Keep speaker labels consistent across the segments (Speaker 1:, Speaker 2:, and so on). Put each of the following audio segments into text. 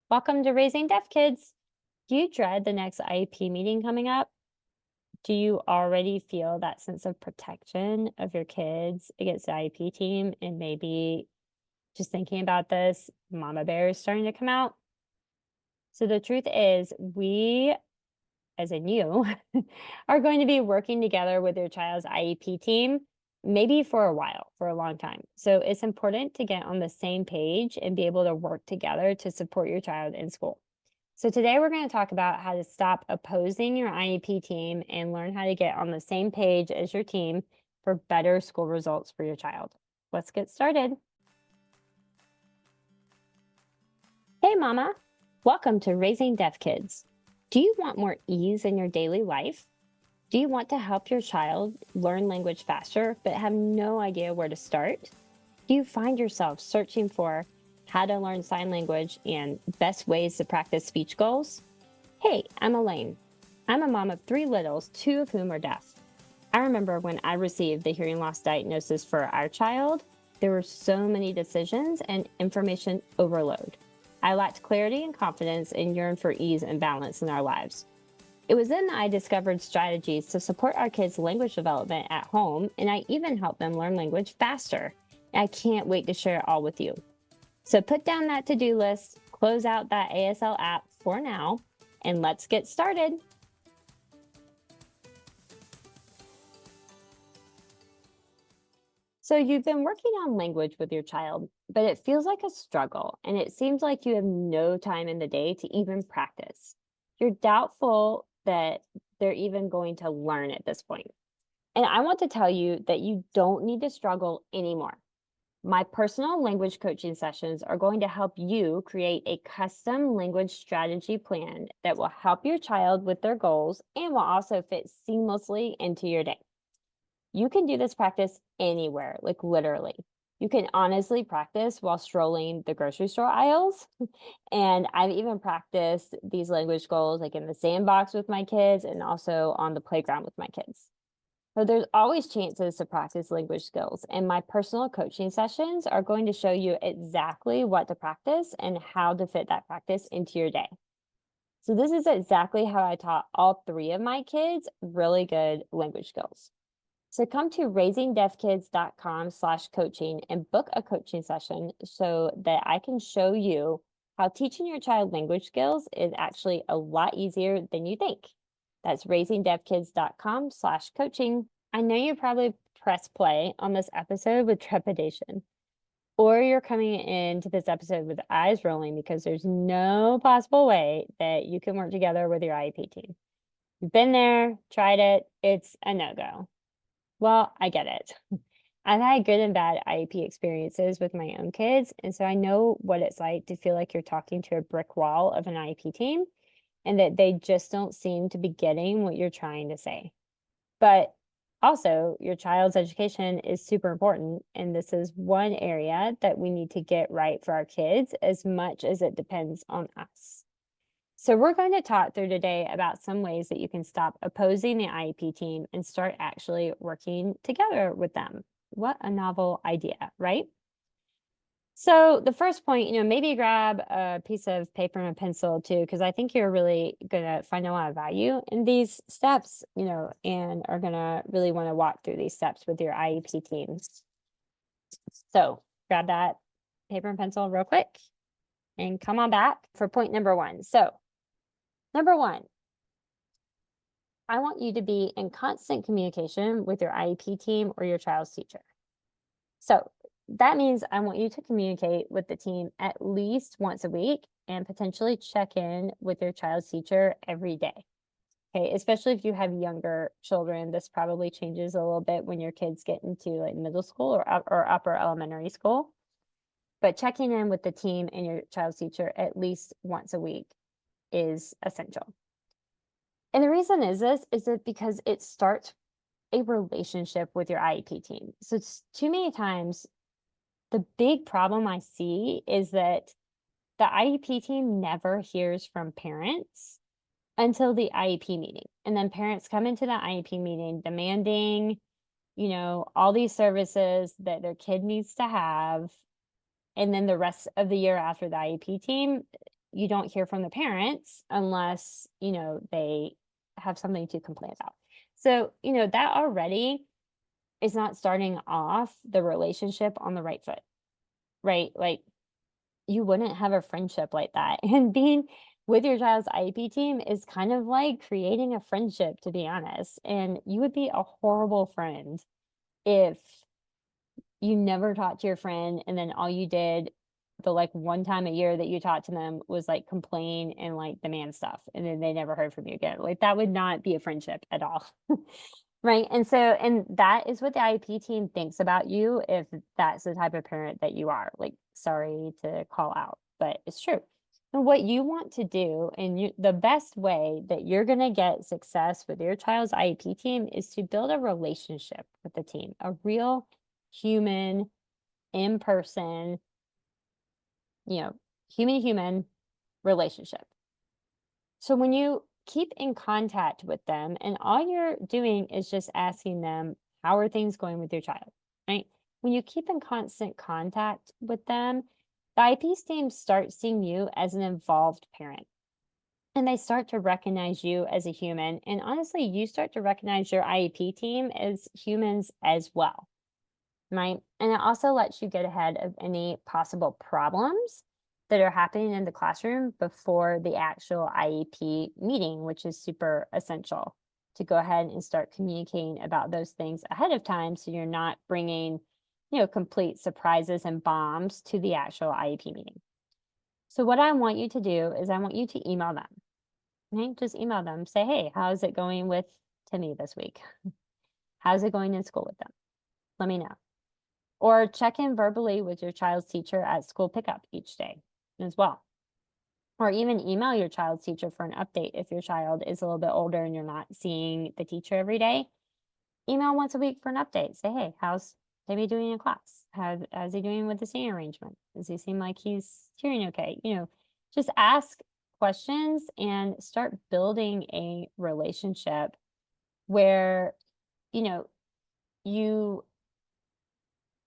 Speaker 1: Welcome to Raising Deaf Kids. Do you dread the next IEP meeting coming up? Do you already feel that sense of protection of your kids against the IEP team? And maybe just thinking about this, mama bear is starting to come out. So the truth is, we, as in you, are going to be working together with your child's IEP team, maybe for a while, for a long time. So it's important to get on the same page and be able to work together to support your child in school. So today we're going to talk about how to stop opposing your IEP team and learn how to get on the same page as your team for better school results for your child. Let's get started. Hey mama, welcome to Raising Deaf Kids. Do you want more ease in your daily life? Do you want to help your child learn language faster but have no idea where to start? Do you find yourself searching for how to learn sign language and best ways to practice speech goals? Hey, I'm Alaine. I'm a mom of 3 littles, 2 of whom are deaf. I remember when I received the hearing loss diagnosis for our child, there were so many decisions and information overload. I lacked clarity and confidence and yearned for ease and balance in our lives. It was then that I discovered strategies to support our kids' language development at home, and I even helped them learn language faster. I can't wait to share it all with you. So put down that to-do list, close out that ASL app for now, and let's get started. So you've been working on language with your child, but it feels like a struggle, and it seems like you have no time in the day to even practice. You're doubtful that they're even going to learn at this point. And I want to tell you that you don't need to struggle anymore. My personal language coaching sessions are going to help you create a custom language strategy plan that will help your child with their goals and will also fit seamlessly into your day. You can do this practice anywhere, like literally. You can honestly practice while strolling the grocery store aisles. And I've even practiced these language goals like in the sandbox with my kids and also on the playground with my kids. So there's always chances to practice language skills, and my personal coaching sessions are going to show you exactly what to practice and how to fit that practice into your day. So this is exactly how I taught all 3 of my kids really good language skills. So come to raisingdeafkids.com/coaching and book a coaching session so that I can show you how teaching your child language skills is actually a lot easier than you think. That's raisingdeafkids.com/coaching. I know you probably press play on this episode with trepidation, or you're coming into this episode with eyes rolling because there's no possible way that you can work together with your IEP team. You've been there, tried it, it's a no-go. Well, I get it. I've had good and bad IEP experiences with my own kids, and so I know what it's like to feel like you're talking to a brick wall of an IEP team and that they just don't seem to be getting what you're trying to say. But also, your child's education is super important, and this is one area that we need to get right for our kids as much as it depends on us. So we're going to talk through today about some ways that you can stop opposing the IEP team and start actually working together with them. What a novel idea, right? So the first point, maybe grab a piece of paper and a pencil too, because I think you're really gonna find a lot of value in these steps, and are gonna really want to walk through these steps with your IEP teams. So grab that paper and pencil real quick and come on back for point number 1. So number 1, I want you to be in constant communication with your IEP team or your child's teacher. So that means I want you to communicate with the team at least once a week and potentially check in with your child's teacher every day. Okay, especially if you have younger children, this probably changes a little bit when your kids get into like middle school or upper elementary school. But checking in with the team and your child's teacher at least once a week is essential. And the reason is that because it starts a relationship with your IEP team. So it's too many times the big problem I see is that the IEP team never hears from parents until the IEP meeting. And then parents come into the IEP meeting demanding, all these services that their kid needs to have. And then the rest of the year after the IEP team, you don't hear from the parents unless, they have something to complain about. So, that already is not starting off the relationship on the right foot, right? Like, you wouldn't have a friendship like that. And being with your child's IEP team is kind of like creating a friendship, to be honest. And you would be a horrible friend if you never talked to your friend and then all you did the like one time a year that you talked to them was like complain and like demand stuff and then they never heard from you again. Like that would not be a friendship at all. Right. And that is what the IEP team thinks about you if that's the type of parent that you are. Like, sorry to call out, but it's true. And what you want to do, and the best way that you're going to get success with your child's IEP team is to build a relationship with the team, a real human, in person, human to human relationship. So when you keep in contact with them and all you're doing is just asking them, how are things going with your child, right? When you keep in constant contact with them, the IEP team starts seeing you as an involved parent and they start to recognize you as a human. And honestly, you start to recognize your IEP team as humans as well, right? And it also lets you get ahead of any possible problems that are happening in the classroom before the actual IEP meeting, which is super essential to go ahead and start communicating about those things ahead of time so you're not bringing, complete surprises and bombs to the actual IEP meeting. So what I want you to do is I want you to email them, right? Just email them, say, hey, how's it going with Timmy this week? How's it going in school with them? Let me know. Or check in verbally with your child's teacher at school pickup each day as well. Or even email your child's teacher for an update if your child is a little bit older and you're not seeing the teacher every day. Email once a week for an update. Say, hey, how's Timmy doing in class? How's he doing with the singing arrangement? Does he seem like he's hearing okay? Just ask questions and start building a relationship where, you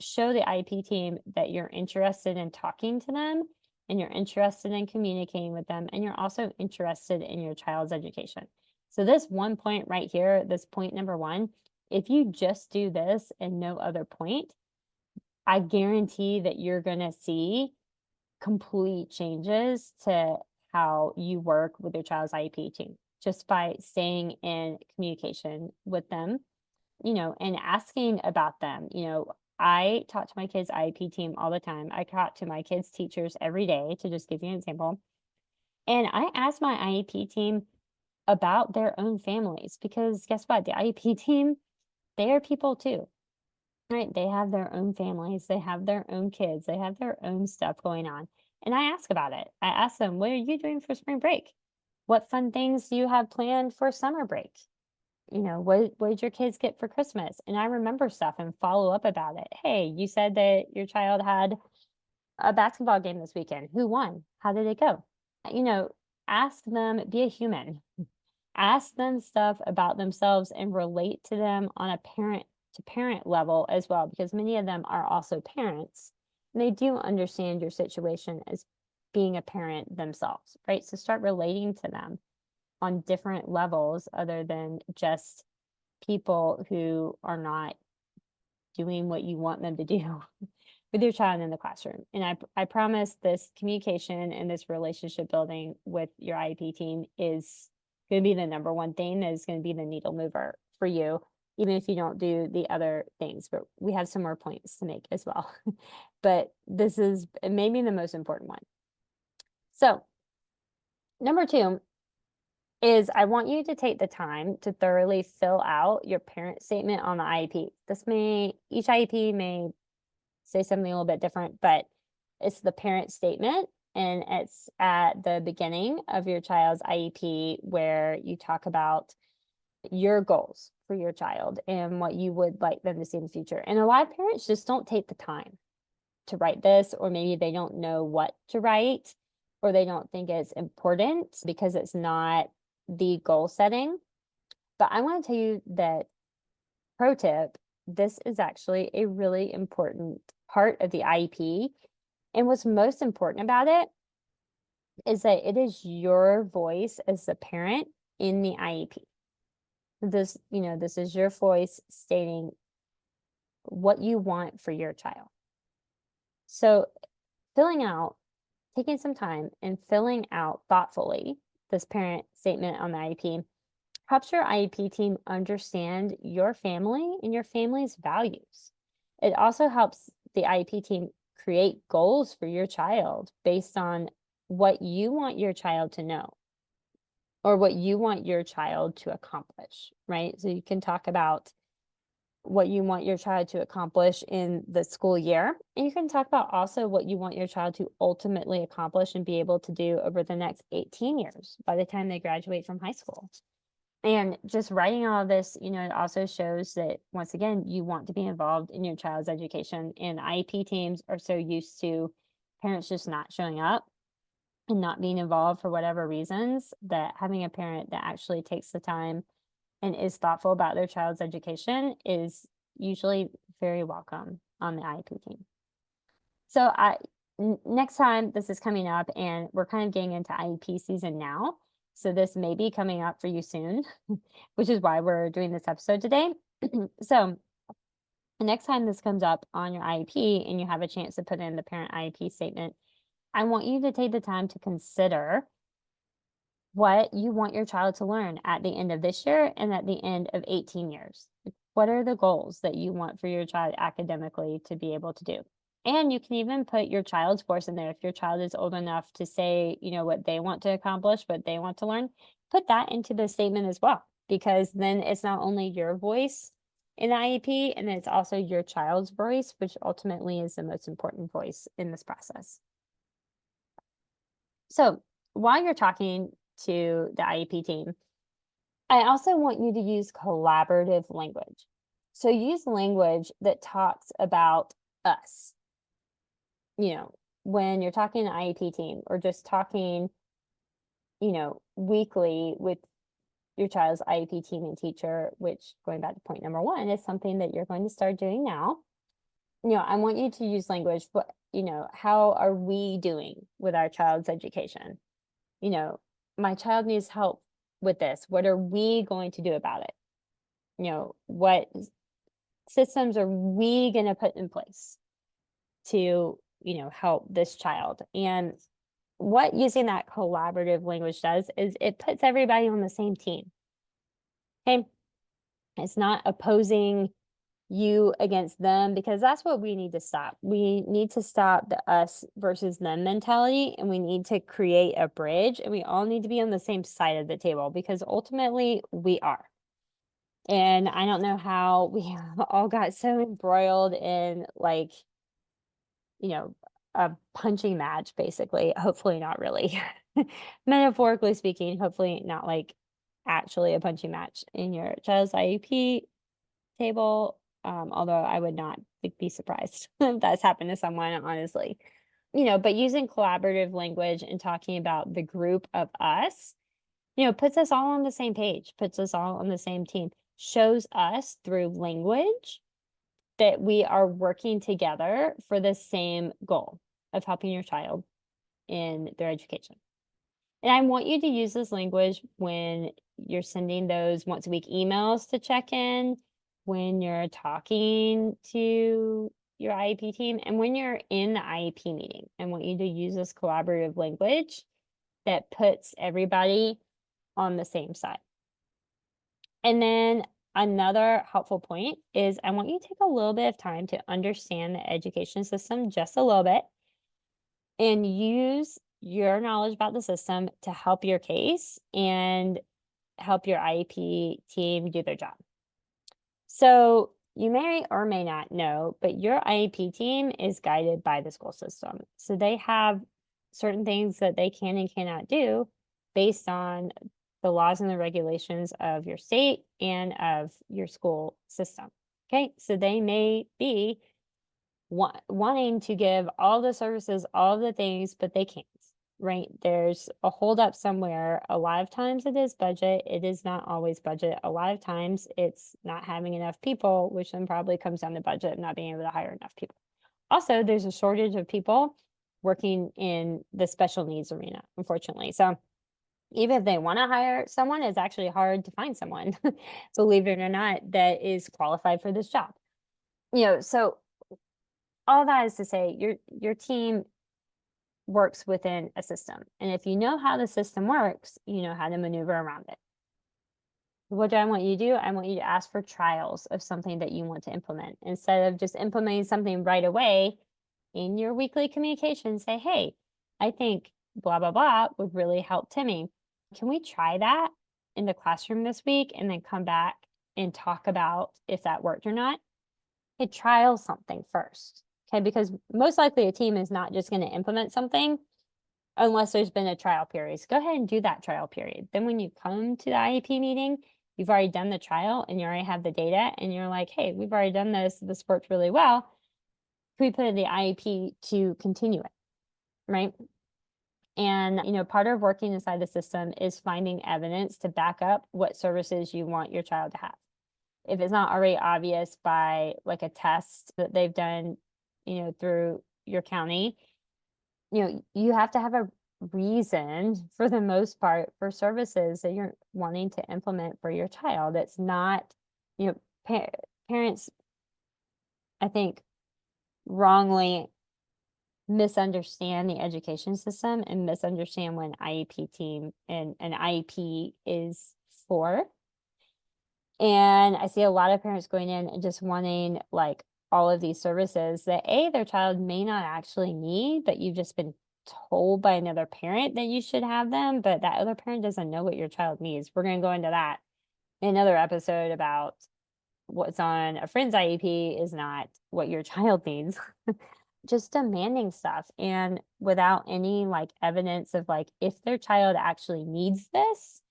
Speaker 1: show the IEP team that you're interested in talking to them and you're interested in communicating with them and you're also interested in your child's education. So this one point right here, this point number 1, if you just do this and no other point, I guarantee that you're going to see complete changes to how you work with your child's IEP team just by staying in communication with them, and asking about them. I talk to my kids' IEP team all the time. I talk to my kids' teachers every day, to just give you an example. And I ask my IEP team about their own families because guess what? The IEP team, they are people too, right? They have their own families, they have their own kids, they have their own stuff going on. And I ask about it. I ask them, what are you doing for spring break? What fun things do you have planned for summer break? What did your kids get for Christmas? And I remember stuff and follow up about it. Hey, you said that your child had a basketball game this weekend. Who won? How did it go? Ask them, be a human. Ask them stuff about themselves and relate to them on a parent to parent level as well, because many of them are also parents. And they do understand your situation as being a parent themselves, right? So start relating to them on different levels other than just people who are not doing what you want them to do with your child in the classroom. And I promise this communication and this relationship building with your IEP team is going to be the number one thing that is going to be the needle mover for you, even if you don't do the other things. But we have some more points to make as well. But this is maybe the most important one. So number 2 is I want you to take the time to thoroughly fill out your parent statement on the IEP. Each IEP may say something a little bit different, but it's the parent statement and it's at the beginning of your child's IEP where you talk about your goals for your child and what you would like them to see in the future. And a lot of parents just don't take the time to write this, or maybe they don't know what to write, or they don't think it's important because it's not the goal setting. But I want to tell you that, pro tip, this is actually a really important part of the IEP. And what's most important about it is that it is your voice as the parent in the IEP. This is your voice stating what you want for your child. So taking some time and filling out thoughtfully this parent statement on the IEP helps your IEP team understand your family and your family's values. It also helps the IEP team create goals for your child based on what you want your child to know or what you want your child to accomplish, right? So you can talk about what you want your child to accomplish in the school year. And you can talk about also what you want your child to ultimately accomplish and be able to do over the next 18 years by the time they graduate from high school. And just writing all of this, it also shows that, once again, you want to be involved in your child's education. And IEP teams are so used to parents just not showing up and not being involved for whatever reasons, that having a parent that actually takes the time and is thoughtful about their child's education is usually very welcome on the IEP team. So next time this is coming up, and we're kind of getting into IEP season now, so this may be coming up for you soon, which is why we're doing this episode today. So the next time this comes up on your IEP and you have a chance to put in the parent IEP statement, I want you to take the time to consider what you want your child to learn at the end of this year and at the end of 18 years. What are the goals that you want for your child academically to be able to do? And you can even put your child's voice in there. If your child is old enough to say, what they want to accomplish, what they want to learn, put that into the statement as well, because then it's not only your voice in the IEP, and it's also your child's voice, which ultimately is the most important voice in this process. So while you're talking to the IEP team, I also want you to use collaborative language. So use language that talks about us. When you're talking to IEP team, or just talking, weekly with your child's IEP team and teacher, which, going back to point number 1, is something that you're going to start doing now. I want you to use language, how are we doing with our child's education? My child needs help with this. What are we going to do about it? What systems are we going to put in place to, help this child? And what using that collaborative language does is it puts everybody on the same team. Okay. It's not opposing you against them, because that's what we need to stop. We need to stop the us versus them mentality, and we need to create a bridge, and we all need to be on the same side of the table, because ultimately we are. And I don't know how we all got so embroiled in, a punching match, basically. Hopefully not really. Metaphorically speaking, hopefully not actually a punching match in your child's IEP table. Although I would not be surprised if that's happened to someone, honestly. But using collaborative language and talking about the group of us, puts us all on the same page, puts us all on the same team, shows us through language that we are working together for the same goal of helping your child in their education. And I want you to use this language when you're sending those once a week emails to check in, when you're talking to your IEP team, and when you're in the IEP meeting. I want you to use this collaborative language that puts everybody on the same side. And then another helpful point is, I want you to take a little bit of time to understand the education system just a little bit, and use your knowledge about the system to help your case and help your IEP team do their job. So you may or may not know, but your IEP team is guided by the school system. So they have certain things that they can and cannot do based on the laws and the regulations of your state and of your school system. Okay, so they may be wanting to give all the services, all the things, but they can't, right? There's a holdup somewhere. A lot of times it is budget. It is not always budget. A lot of times it's not having enough people, which then probably comes down to budget, not being able to hire enough people. Also, there's a shortage of people working in the special needs arena, unfortunately. So even if they want to hire someone, it's actually hard to find someone, believe it or not, that is qualified for this job. So all that is to say, your team works within a system. And if you know how the system works, you know how to maneuver around it. What do I want you to do? I want you to ask for trials of something that you want to implement. Instead of just implementing something right away, in your weekly communication, say, hey, I think blah, blah, blah would really help Timmy. Can we try that in the classroom this week and then come back and talk about if that worked or not? Hey, trial something first. Okay, because most likely a team is not just going to implement something unless there's been a trial period. So go ahead and do that trial period. Then when you come to the IEP meeting, you've already done the trial and you already have the data and you're like, hey, we've already done this. This worked really well. Can we put in the IEP to continue it, right? And, part of working inside the system is finding evidence to back up what services you want your child to have. If it's not already obvious by like a test that they've done, through your county, you have to have a reason for the most part for services that you're wanting to implement for your child. It's not, parents, I think, wrongly misunderstand the education system and misunderstand what an IEP team and an IEP is for. And I see a lot of parents going in and just wanting like all of these services that their child may not actually need, but you've just been told by another parent that you should have them, but that other parent doesn't know what your child needs. We're going to go into that in another episode about what's on a friend's IEP is not what your child needs. Just demanding stuff and without any like evidence of like if their child actually needs this,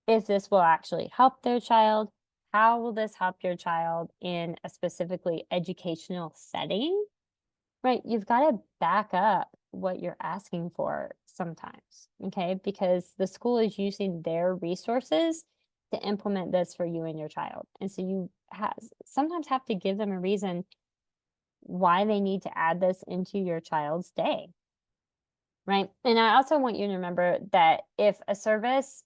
Speaker 1: if this will actually help their child, how will this help your child in a specifically educational setting, right? You've got to back up what you're asking for sometimes, okay? Because the school is using their resources to implement this for you and your child. And so you sometimes have to give them a reason why they need to add this into your child's day, right? And I also want you to remember that if a service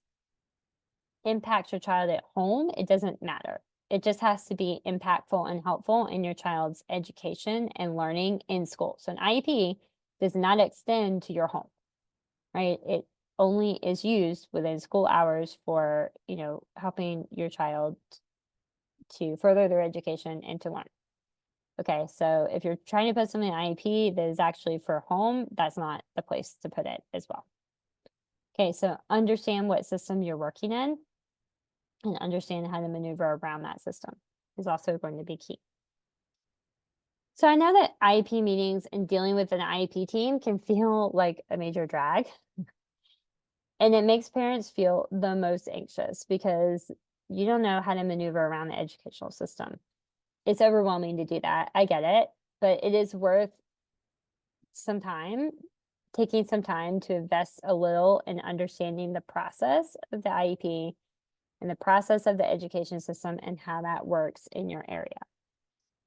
Speaker 1: impacts your child at home, it doesn't matter. It just has to be impactful and helpful in your child's education and learning in school. So an IEP does not extend to your home, right? It only is used within school hours for, helping your child to further their education and to learn. Okay, so if you're trying to put something in IEP that is actually for home, that's not the place to put it as well. Okay, so understand what system you're working in and understand how to maneuver around that system is also going to be key. So I know that IEP meetings and dealing with an IEP team can feel like a major drag. And it makes parents feel the most anxious because you don't know how to maneuver around the educational system. It's overwhelming to do that. I get it, but it is worth taking some time to invest a little in understanding the process of the IEP and the process of the education system and how that works in your area.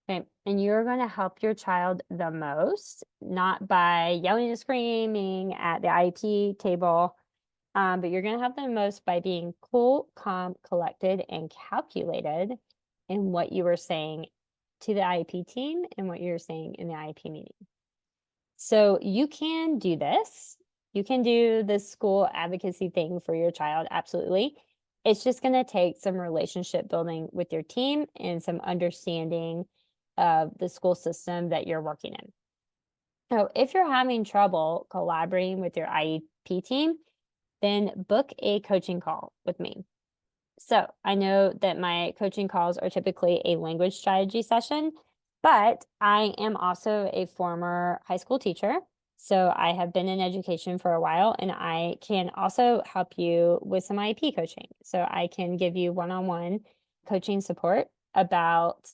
Speaker 1: Okay, and you're going to help your child the most, not by yelling and screaming at the IEP table, but you're going to help them the most by being cool, calm, collected, and calculated in what you were saying to the IEP team and what you're saying in the IEP meeting. So you can do this. You can do this school advocacy thing for your child, absolutely. It's just going to take some relationship building with your team and some understanding of the school system that you're working in. So if you're having trouble collaborating with your IEP team, then book a coaching call with me. So I know that my coaching calls are typically a language strategy session, but I am also a former high school teacher. So I have been in education for a while, and I can also help you with some IEP coaching. So I can give you one-on-one coaching support about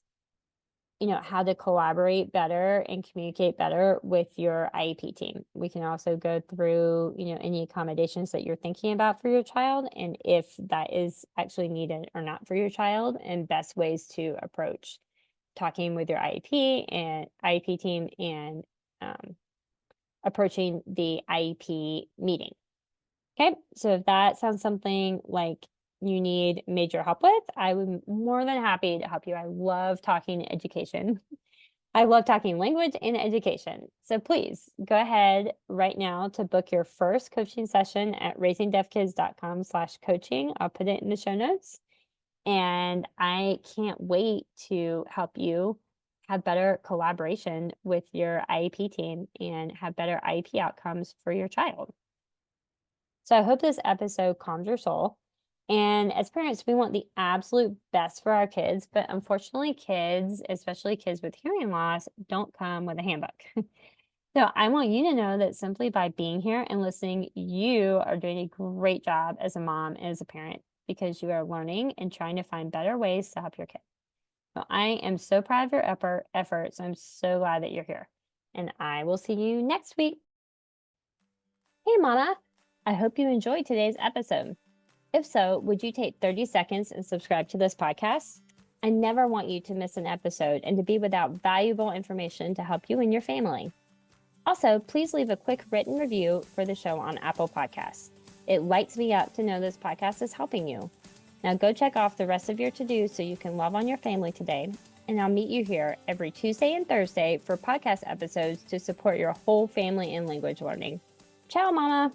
Speaker 1: how to collaborate better and communicate better with your IEP team. We can also go through, any accommodations that you're thinking about for your child and if that is actually needed or not for your child and best ways to approach talking with your IEP team and approaching the IEP meeting. Okay, so if that sounds something like you need major help with, I would be more than happy to help you. I love talking education. I love talking language and education. So please go ahead right now to book your first coaching session at raisingdeafkids.com/coaching. I'll put it in the show notes. And I can't wait to help you have better collaboration with your IEP team and have better IEP outcomes for your child. So I hope this episode calms your soul. And as parents, we want the absolute best for our kids, but unfortunately, kids, especially kids with hearing loss, don't come with a handbook. So I want you to know that simply by being here and listening, you are doing a great job as a mom and as a parent because you are learning and trying to find better ways to help your kid. So I am so proud of your efforts. I'm so glad that you're here. And I will see you next week. Hey, Mama. I hope you enjoyed today's episode. If so, would you take 30 seconds and subscribe to this podcast? I never want you to miss an episode and to be without valuable information to help you and your family. Also, please leave a quick written review for the show on Apple Podcasts. It lights me up to know this podcast is helping you. Now go check off the rest of your to-dos so you can love on your family today. And I'll meet you here every Tuesday and Thursday for podcast episodes to support your whole family in language learning. Ciao, Mama.